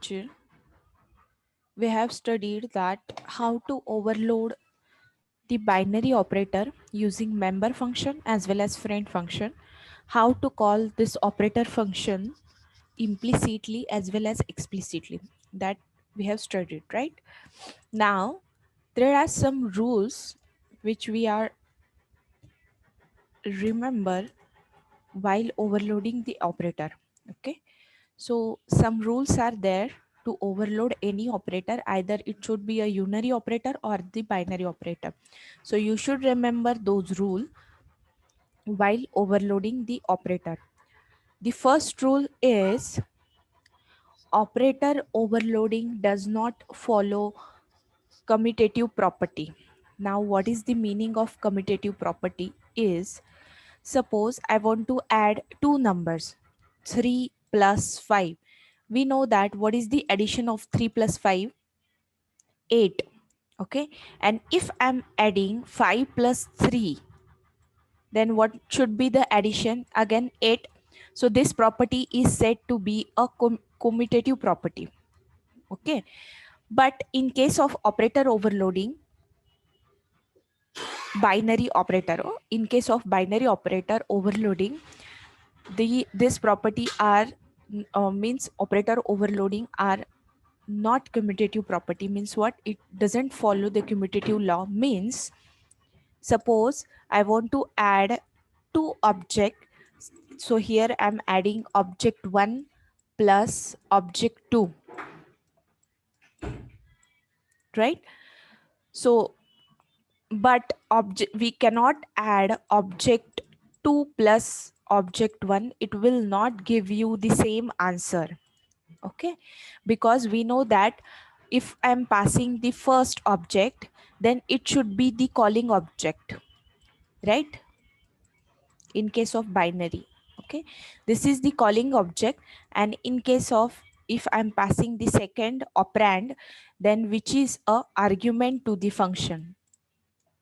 lecture, we have studied that how to overload the binary operator using member function as well as friend function, how to call this operator function implicitly as well as explicitly. That we have studied, right? Now, there are some rules which we are remember while overloading the operator. Okay, so some rules are there to overload any operator, either it should be a unary operator or the binary operator. So you should remember those rules while overloading the operator. The first rule is operator overloading does not follow commutative property. Now, what is the meaning of commutative property is, suppose I want to add two numbers, 3 plus 5. We know that what is the addition of 3 plus 5? 8. Okay. And if I'm adding 5 plus 3, then what should be the addition? Again, 8. So this property is said to be a commutative property. Okay. But in case of operator overloading, in case of binary operator overloading, this property are means operator overloading are not commutative property. Means what? It doesn't follow the commutative law. Means suppose I want to add two object, so here I'm adding object 1 plus object 2, right? So but object, we cannot add object 2 plus object 1, it will not give you the same answer. Okay, because we know that if I'm passing the first object, then it should be the calling object, right? In case of binary. Okay, this is the calling object. And in case of, if I'm passing the second operand, then which is a argument to the function,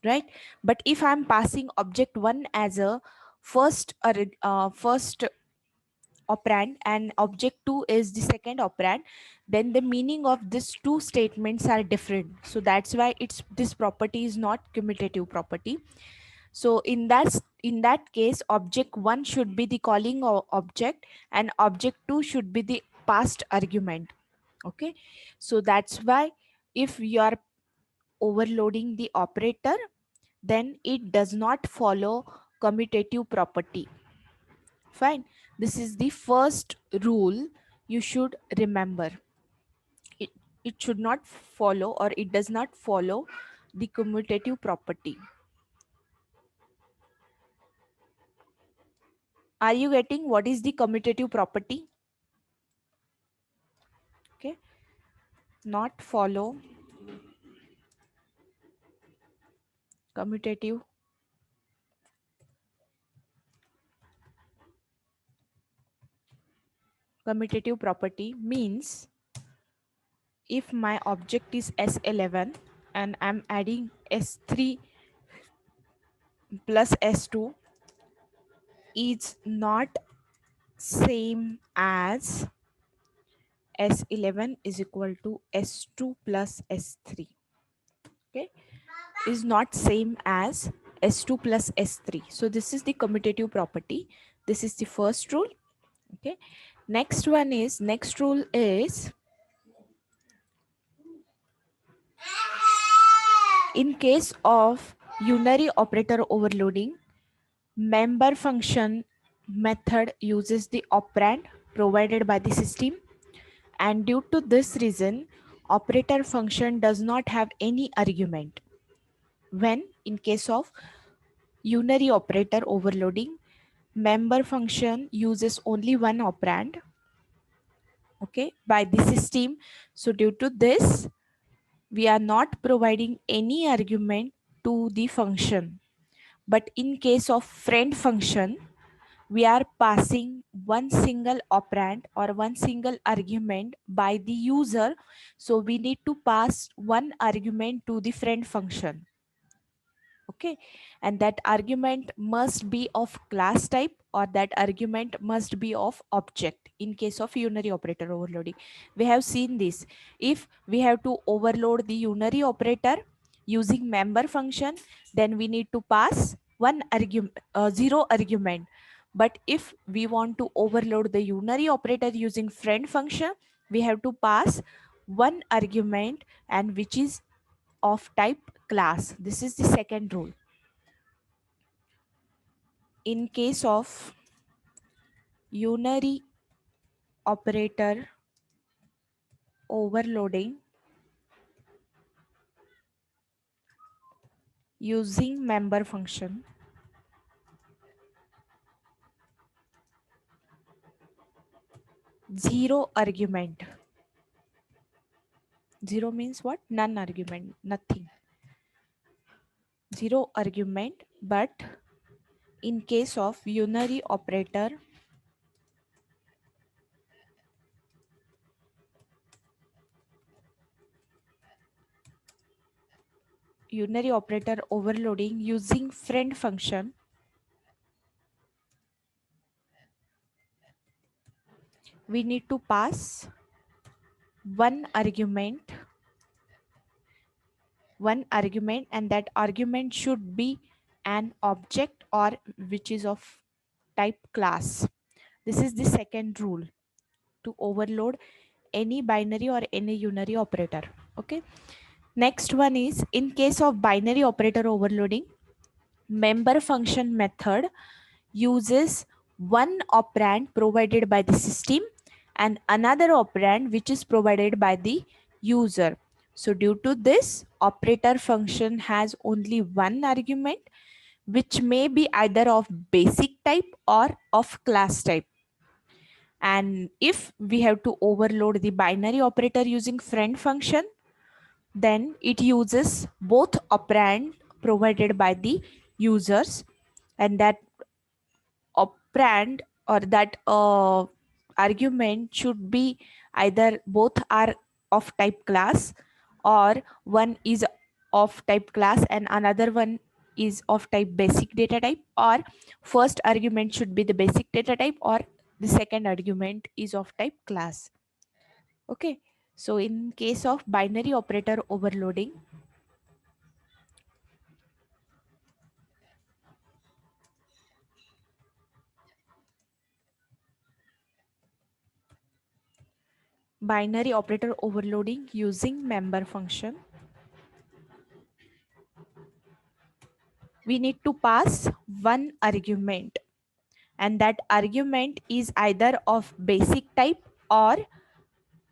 right? But if I'm passing object 1 as a first operand and object 2 is the second operand, then the meaning of these two statements are different. So that's why it's, this property is not commutative property. So in that case, object 1 should be the calling object and object 2 should be the passed argument. Okay, so that's why if you are overloading the operator, then it does not follow commutative property. Fine. This is the first rule you should remember. It, it should not follow, or it does not follow the commutative property. Are you getting what is the commutative property? Okay. Not follow commutative property means if my object is S11 and I'm adding S3 plus S2 is not same as S11 is equal to S2 plus S3. Okay, is not same as S2 plus S3. So this is the commutative property. This is the first rule. Okay, next rule is, in case of unary operator overloading, member function method uses the operand provided by the system, and due to this reason operator function does not have any argument. When in case of unary operator overloading, member function uses only one operand, okay, by the system. So due to this, we are not providing any argument to the function. But in case of friend function, we are passing one single operand or one single argument by the user. So we need to pass one argument to the friend function. Okay, and that argument must be of class type, or that argument must be of object in case of unary operator overloading. We have seen this. If we have to overload the unary operator using member function, then we need to pass one argument, zero argument. But if we want to overload the unary operator using friend function, we have to pass one argument, and which is of type class. This is the second rule. In case of unary operator overloading using member function, zero argument. Zero means what? None argument, nothing. Zero argument, but in case of unary operator overloading using friend function, we need to pass one argument, and that argument should be an object or which is of type class. This is the second rule to overload any binary or any unary operator. Okay, next one is, in case of binary operator overloading, member function method uses one operand provided by the system and another operand which is provided by the user. So due to this, operator function has only one argument, which may be either of basic type or of class type. And if we have to overload the binary operator using friend function, then it uses both operand provided by the users, and that operand or that argument should be either both are of type class, or one is of type class and another one is of type basic data type, or first argument should be the basic data type or the second argument is of type class. Okay, so in case of binary operator overloading, using member function, we need to pass one argument, and that argument is either of basic type or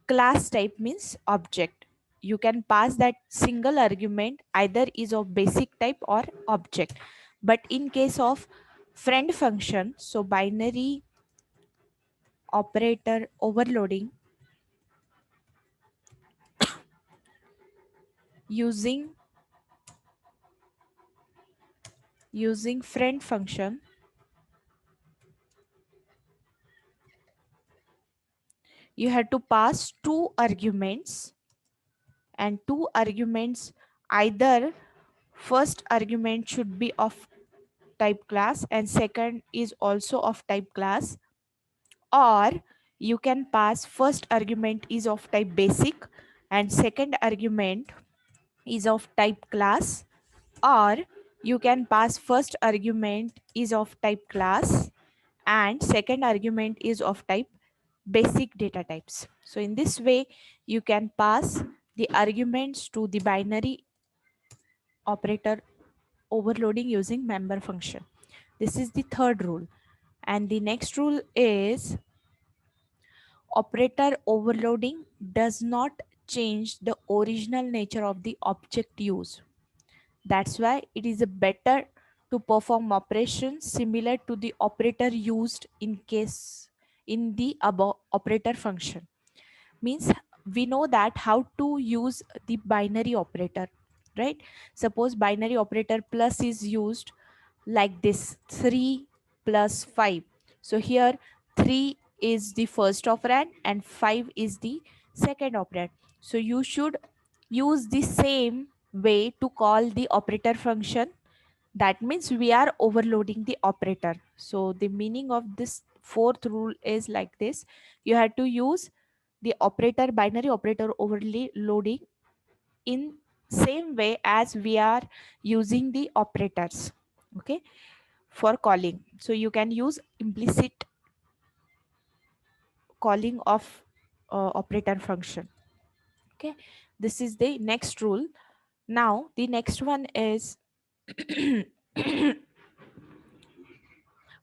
class type, means object. You can pass that single argument either is of basic type or object. But in case of friend function, so binary operator overloading using friend function, you have to pass two arguments, and two arguments, either first argument should be of type class and second is also of type class, or you can pass first argument is of type basic and second argument is of type class, or you can pass first argument is of type class and second argument is of type basic data types. So in this way you can pass the arguments to the binary operator overloading using member function. This is the third rule. And the next rule is, operator overloading does not change the original nature of the object used. That's why it is better to perform operations similar to the operator used in the above operator function. Means we know that how to use the binary operator, right? Suppose binary operator plus is used like this, 3 plus 5. So here 3 is the first operand and 5 is the second operand. So you should use the same way to call the operator function That means we are overloading the operator. So the meaning of this fourth rule is like this: you have to use the operator, binary operator overloading, in same way as we are using the operators, okay, for calling. So you can use implicit calling of operator function. Okay, this is the next rule. Now the next one is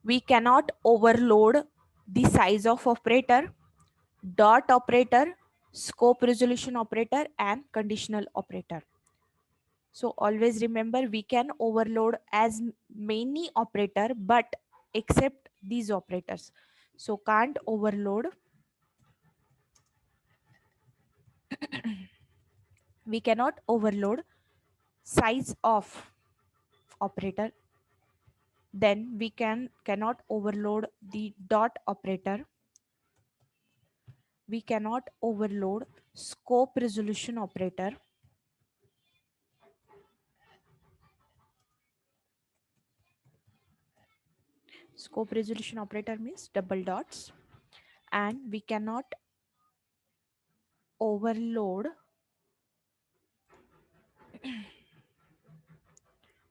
we cannot overload the size of operator, dot operator, scope resolution operator, and conditional operator. So always remember, we can overload as many operator, but except these operators. So can't overload, we cannot overload size of operator. Then we cannot overload the dot operator. We cannot overload scope resolution operator. Scope resolution operator means double dots. And we cannot overload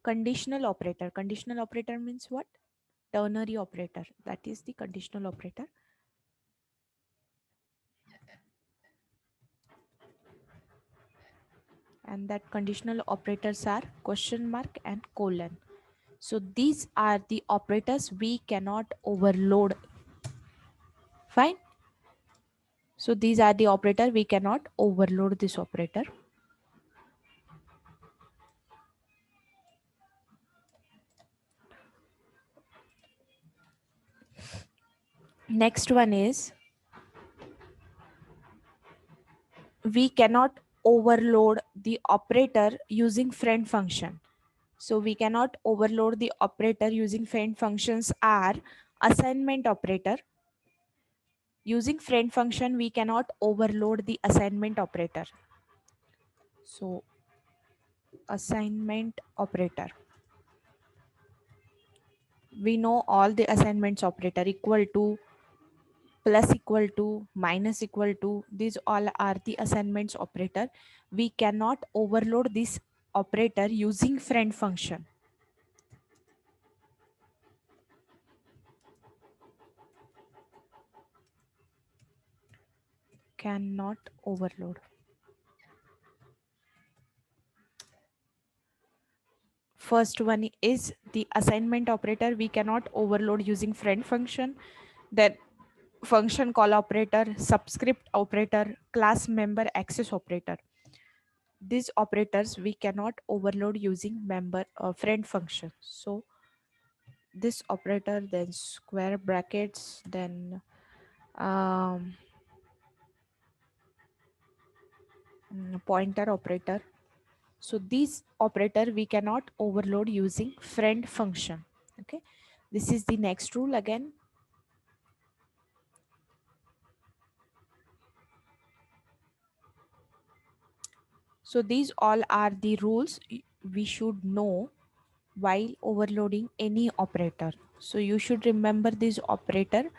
conditional operator. Conditional operator means what? Ternary operator. That is the conditional operator. And that conditional operators are question mark and colon. So these are the operators we cannot overload. Fine. So these are the operator we cannot overload this operator. Next one is we cannot overload the operator using friend function. So we cannot overload the operator using friend functions are assignment operator. Using friend function, we cannot overload the assignment operator. So assignment operator. We know all the assignments operator: equal to, plus equal to, minus equal to. These all are the assignments operator. We cannot overload this operator using friend function. Cannot overload. First one is the assignment operator. We cannot overload using friend function. Then function call operator, subscript operator, class member access operator. These operators we cannot overload using member friend function. So this operator, then square brackets, then pointer operator. So these operator we cannot overload using friend function. Okay, this is the next rule again. So these all are the rules we should know while overloading any operator. So you should remember this operator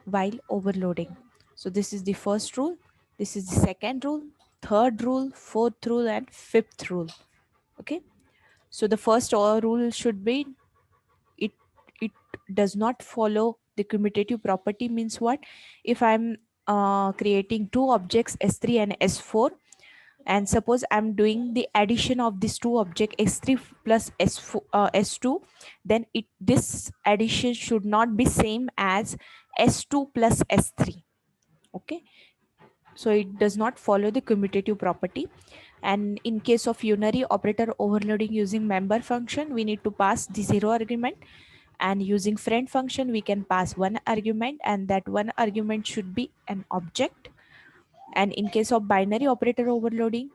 while overloading. So this is the first rule, this is the second rule, third rule, fourth rule, and fifth rule. Okay, so the first rule should be it it does not follow the commutative property. Means what? If I'm creating two objects S3 and S4, and suppose I'm doing the addition of these two object S3 plus S4, S2, then this addition should not be same as S2 plus S3. Okay, so it does not follow the commutative property. And in case of unary operator overloading using member function, we need to pass the zero argument, and using friend function we can pass one argument, and that one argument should be an object. And in case of binary operator overloading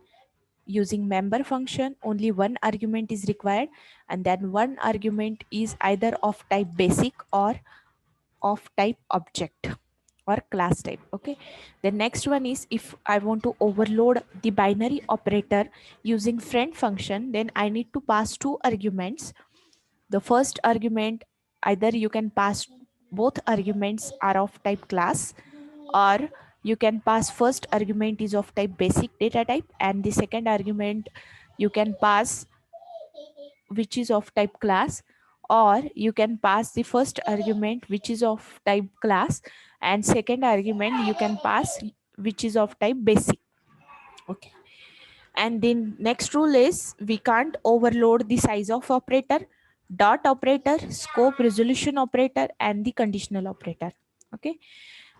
using member function, only one argument is required, and then one argument is either of type basic or of type object or class type. Okay, the next one is if I want to overload the binary operator using friend function, then I need to pass two arguments. The first argument, either you can pass both arguments are of type class, or you can pass first argument is of type basic data type, and the second argument you can pass which is of type class, or you can pass the first argument which is of type class, and second argument you can pass which is of type basic. Okay. And the next rule is we can't overload the size of operator, dot operator, scope resolution operator, and the conditional operator. Okay.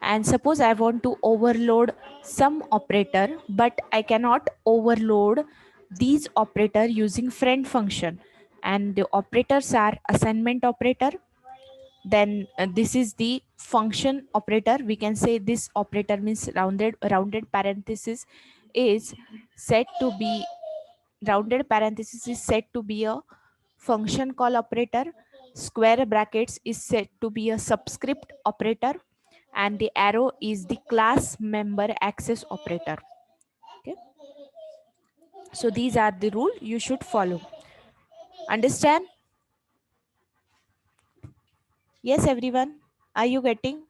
And suppose I want to overload some operator, but I cannot overload these operator using friend function. And the operators are assignment operator. Then this is the function operator. We can say this operator means rounded parenthesis is set to be rounded parenthesis is set to be a function call operator. Square brackets is set to be a subscript operator, and the arrow is the class member access operator. Okay. So these are the rule you should follow. Understand? Yes, everyone. Are you getting?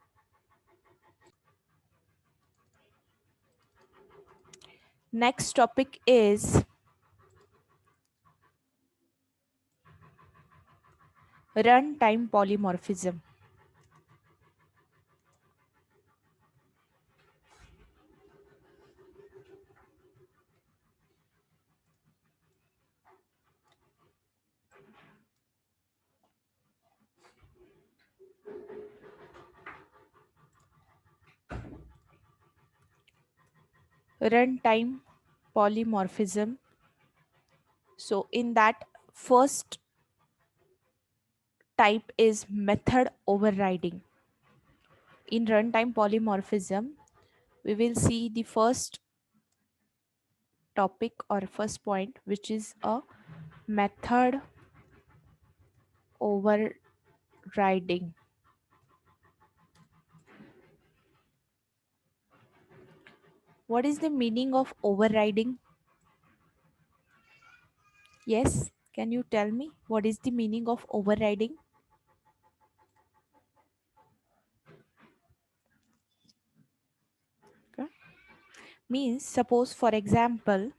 Next topic is runtime polymorphism. Runtime polymorphism. So in that, first type is method overriding. In runtime polymorphism, we will see the first topic or first point, which is a method overriding. What is the meaning of overriding? Yes, can you tell me what is the meaning of overriding? Okay. Means, suppose for example,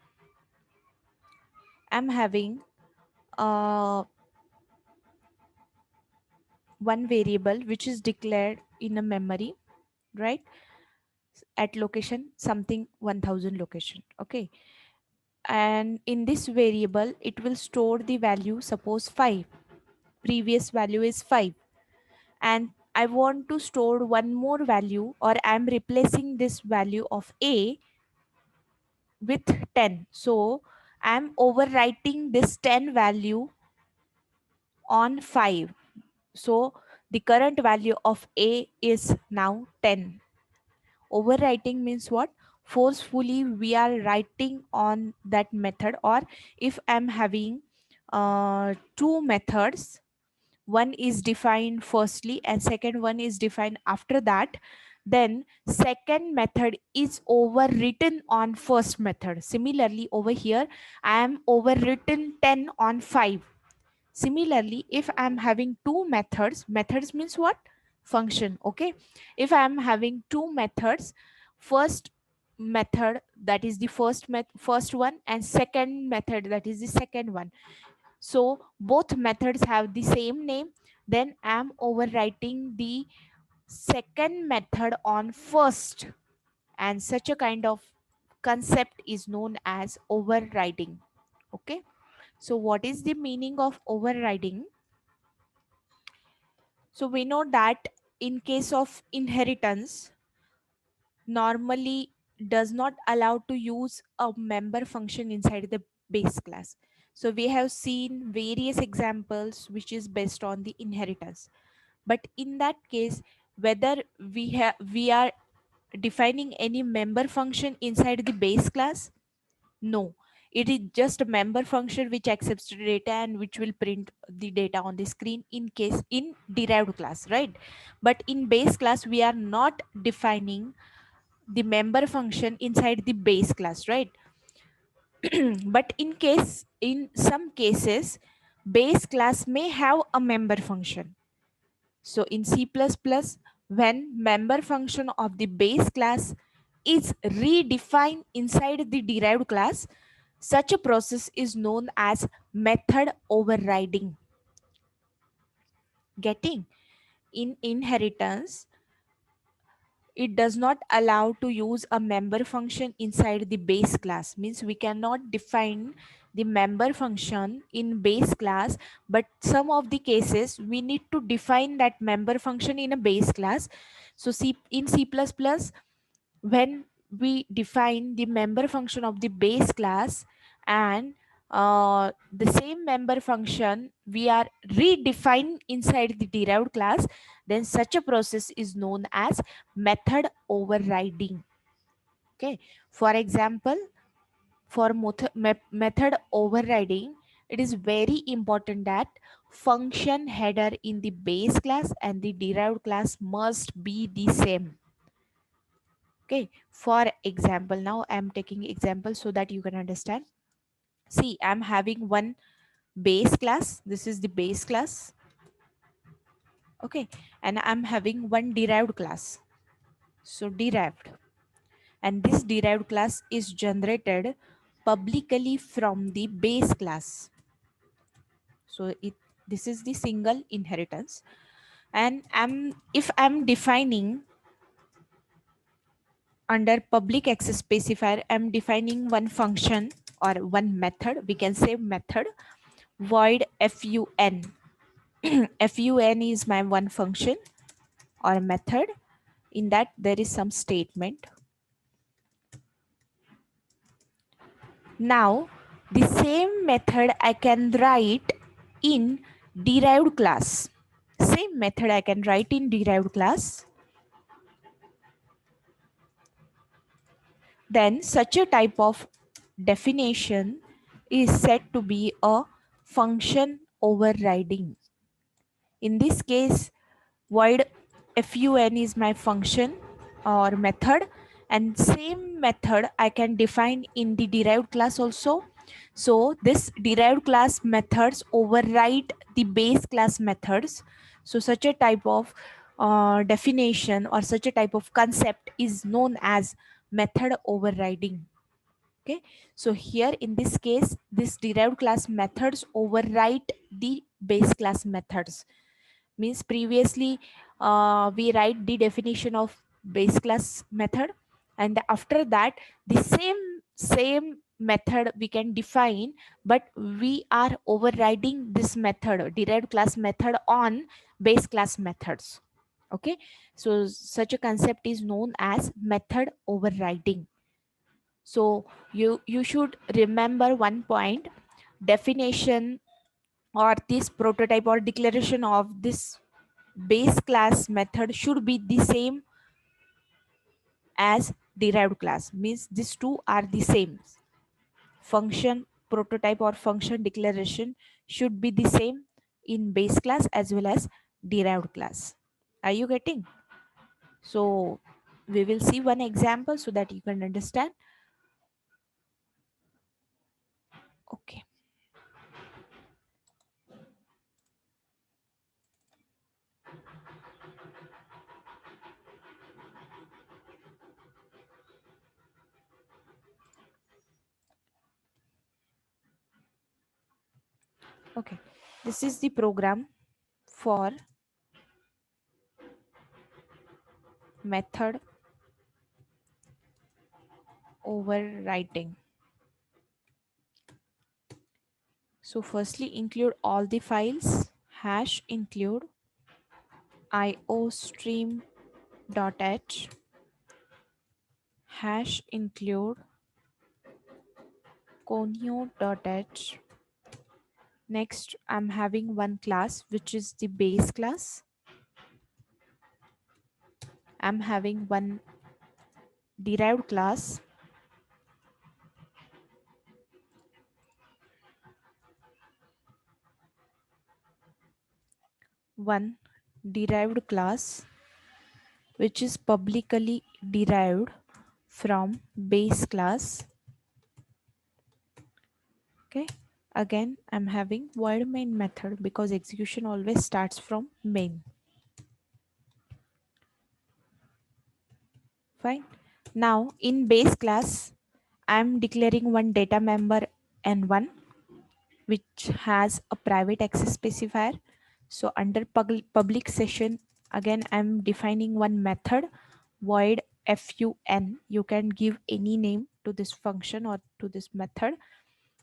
I'm having uh, one variable which is declared in a memory, right? At location something 1000 location. Okay. And in this variable, it will store the value, suppose 5. Previous value is 5. And I want to store one more value, or I'm replacing this value of A with 10. So I'm overwriting this 10 value on 5. So the current value of A is now 10. Overwriting means what? Forcefully we are writing on that method. Or if I'm having two methods, one is defined firstly and second one is defined after that, then second method is overwritten on first method. Similarly over here I am overwritten 10 on 5. Similarly, if I'm having two methods means what? Function. Okay. If I'm having two methods, first method, that is the first one, and second method, that is the second one. So both methods have the same name. Then I'm overwriting the second method on first, and such a kind of concept is known as overriding. Okay. So what is the meaning of overriding? So we know that in case of inheritance, normally does not allow to use a member function inside the base class. So we have seen various examples which is based on the inheritance. But in that case, whether we are defining any member function inside the base class, no, it is just a member function which accepts the data and which will print the data on the screen in case in derived class, right? But in base class, we are not defining the member function inside the base class, right? But in some cases, base class may have a member function. So in C++, when member function of the base class is redefined inside the derived class, such a process is known as method overriding. Getting? In inheritance, it does not allow to use a member function inside the base class. Means we cannot define the member function in base class, but some of the cases we need to define that member function in a base class. So in C++, when we define the member function of the base class, and the same member function we are redefined inside the derived class, then such a process is known as method overriding. Okay, for example, for method overriding, it is very important that function header in the base class and the derived class must be the same. Okay, for example, now I'm taking example so that you can understand. See, I'm having one base class, this is the base class. Okay, and I'm having one derived class, so derived, and this derived class is generated publicly from the base class. So this is the single inheritance, and if I'm defining under public access specifier, I'm defining one function or one method, we can say method, void fun. Fun is my one function or method. In that there is some statement. Now the same method I can write in derived class. Same method I can write in derived class. Then such a type of definition is said to be a function overriding. In this case, void fun is my function or method, and same method I can define in the derived class also. So this derived class methods override the base class methods. So such a type of definition or such a type of concept is known as method overriding. Okay, so here in this case, this derived class methods override the base class methods. Means previously we write the definition of base class method, and after that the same method we can define, but we are overriding this method, derived class method, on base class methods. Okay, so such a concept is known as method overriding. So you should remember one point: definition or this prototype or declaration of this base class method should be the same as derived class. Means these two are the same. Function prototype or function declaration should be the same in base class as well as derived class. Are you getting? So we will see one example so that you can understand. Okay. Okay. This is the program for method overwriting. So firstly include all the files, hash include iostream.h, hash include conio.h. Next, I'm having one class which is the base class. I'm having one derived class, one derived class which is publicly derived from base class. Okay, again I'm having void main method because execution always starts from main. Fine. Now in base class, I'm declaring one data member n1 which has a private access specifier. So under public session, again I'm defining one method void fun. You can give any name to this function or to this method,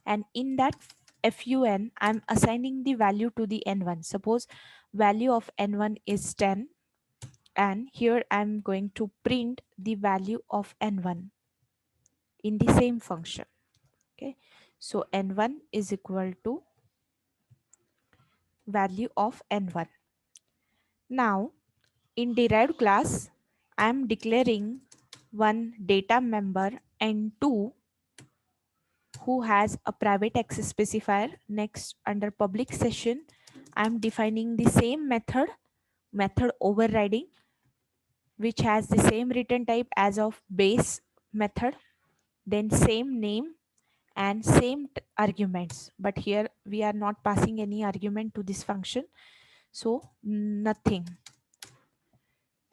and in that fun I'm assigning the value to the n1. Suppose value of n1 is 10, and here I'm going to print the value of n1 in the same function. Okay, so n1 is equal to value of n1. Now in derived class, I am declaring one data member n2 who has a private access specifier. Next, under public session, I am defining the same method overriding, which has the same return type as of base method, then same name and same arguments. But here we are not passing any argument to this function, so nothing.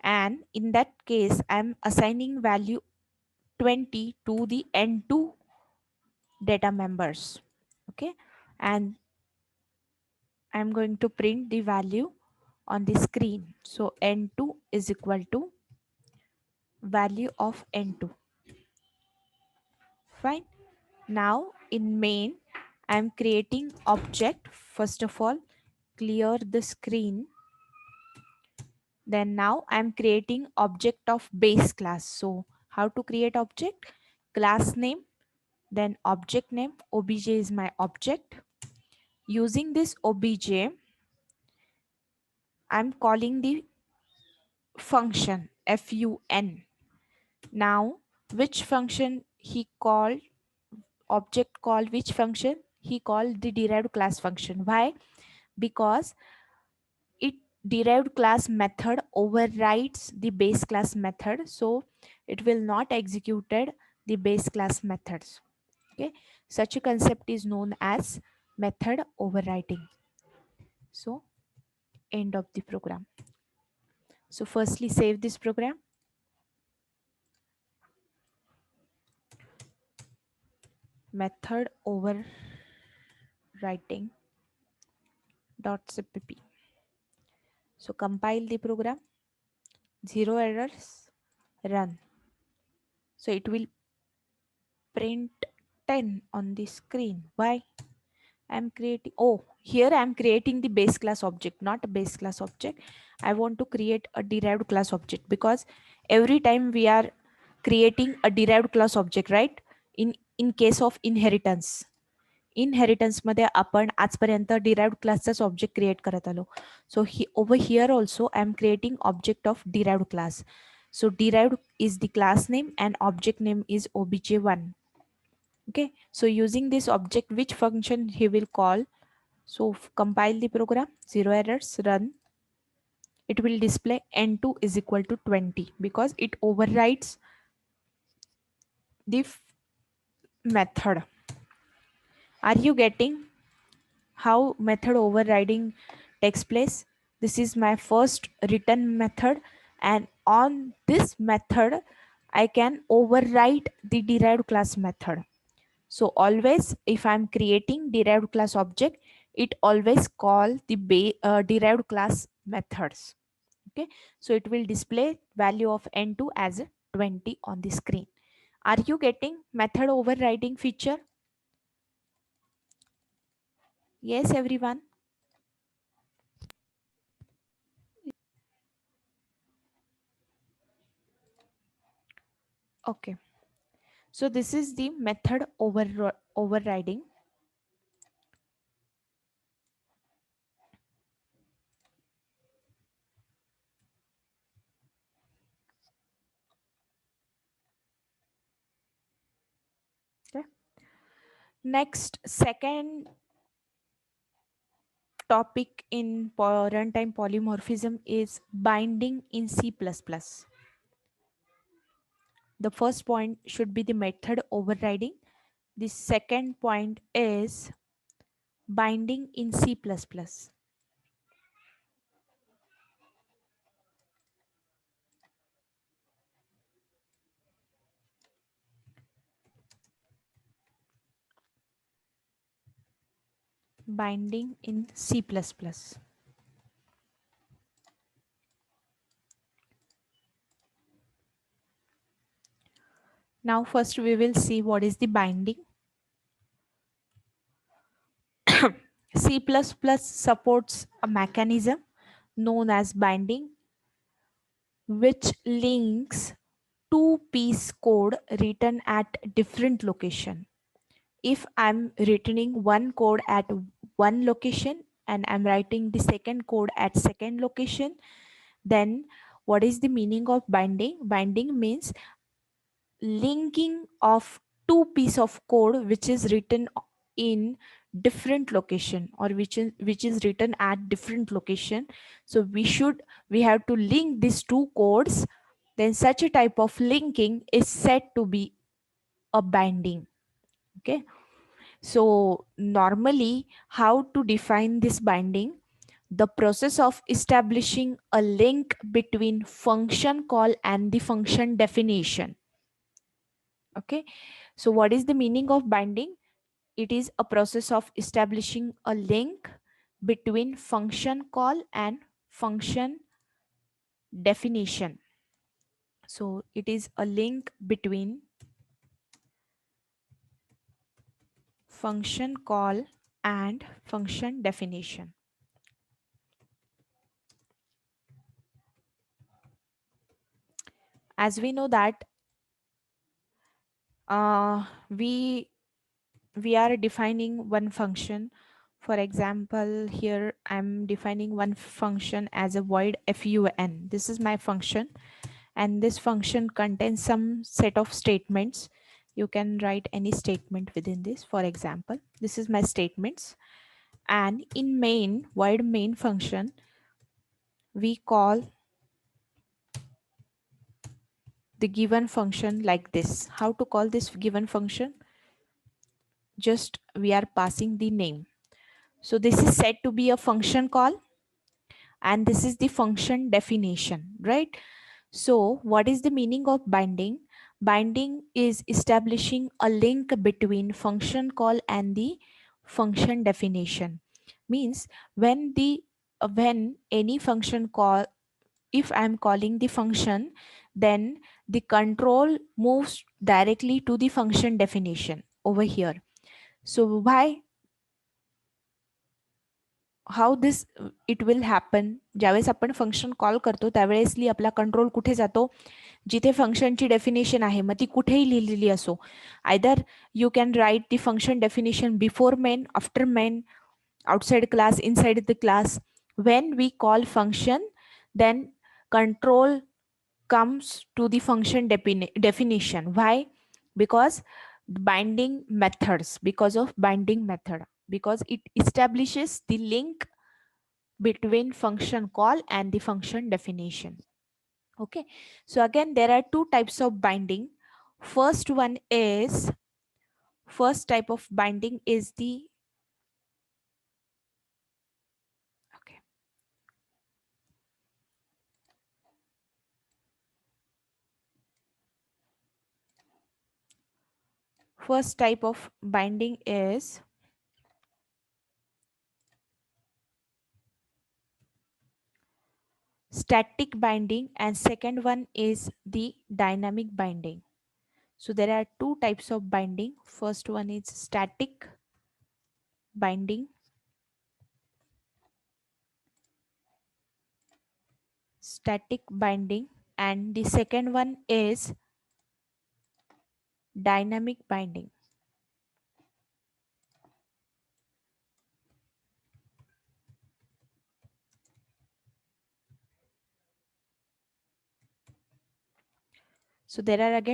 And in that case, I'm assigning value 20 to the n2 data members. Okay, and I'm going to print the value on the screen. So n2 is equal to value of n2. Fine. Now in main, I'm creating object. First of all, clear the screen. Then now I'm creating object of base class. So how to create object? Class name, then object name. Obj is my object. Using this obj, I'm calling the function fun. Now which function he called? Object called which function? He called the derived class function. Why? Because it derived class method overrides the base class method, so it will not executed the base class methods. Okay, such a concept is known as method overriding. So end of the program. So firstly save this program. Method overwriting .cpp. So compile the program, zero errors, run. So it will print 10 on the screen. Why? I'm creating, oh, here I'm creating the base class object, not a base class object. I want to create a derived class object because every time we are creating a derived class object, right? In case of inheritance मध्ये आपण आजपर्यंत derived क्लासचाच object create करत आलो. So over here also I am creating object of derived class. So derived is the class name and object name is obj1. Okay, so using this object, which function he will call? So compile the program, zero errors, run. It will display n2 is equal to 20 because it overrides the method. Are you getting how method overriding takes place? This is my first written method, and on this method I can override the derived class method. So always if I'm creating derived class object, it always call the derived class methods. Okay, so it will display value of n2 as 20 on the screen. Are you getting method overriding feature? Yes, everyone. Okay, so this is the method overriding. Okay. Next, second topic in runtime polymorphism is binding in C++. The first point should be the method overriding. The second point is Binding in C++. Binding in C++. Now first we will see what is the binding. C++ supports a mechanism known as binding, which links two-piece code written at different location. If I'm returning one code at one location and I'm writing the second code at second location, then what is the meaning of binding? Binding means linking of two piece of code which is written in different location, or which is written at different location. So we have to link these two codes, then such a type of linking is said to be a binding. Okay, so normally how to define this binding? The process of establishing a link between function call and the function definition. Okay, so what is the meaning of binding? It is a process of establishing a link between function call and function definition. So it is a link between function call and function definition. As we know that uh, we we are defining one function. For example, here I'm defining one function as a void fun. This is my function, and this function contains some set of statements. You can write any statement within this. For example, this is my statements, and in main void main function we call the given function like this. How to call this given function? Just we are passing the name. So this is said to be a function call, and this is the function definition, right? So what is the meaning of binding? Binding is establishing a link between function call and the function definition. Means when any function call, if I'm calling the function, then the control moves directly to the function definition over here. So why, how this it will happen? ज्यावेळेस आपण function call करतो त्यावेळेसली आपला control कुठे जातो? जिथे फंक्शनची definition आहे, मग ती कुठेही लिहिलेली असो. Either you can write the function definition before main, after main, outside class, inside the class. When we call function, then control comes to the function definition. Why? Because binding methods, because of binding method, because it establishes the link between function call and the function definition. Okay, so again there are two types of binding. First one is, first type of binding is the, okay, first type of binding is static binding, and second one is the dynamic binding. So there are two types of binding. First one is static binding, static binding, and the second one is dynamic binding. So there are again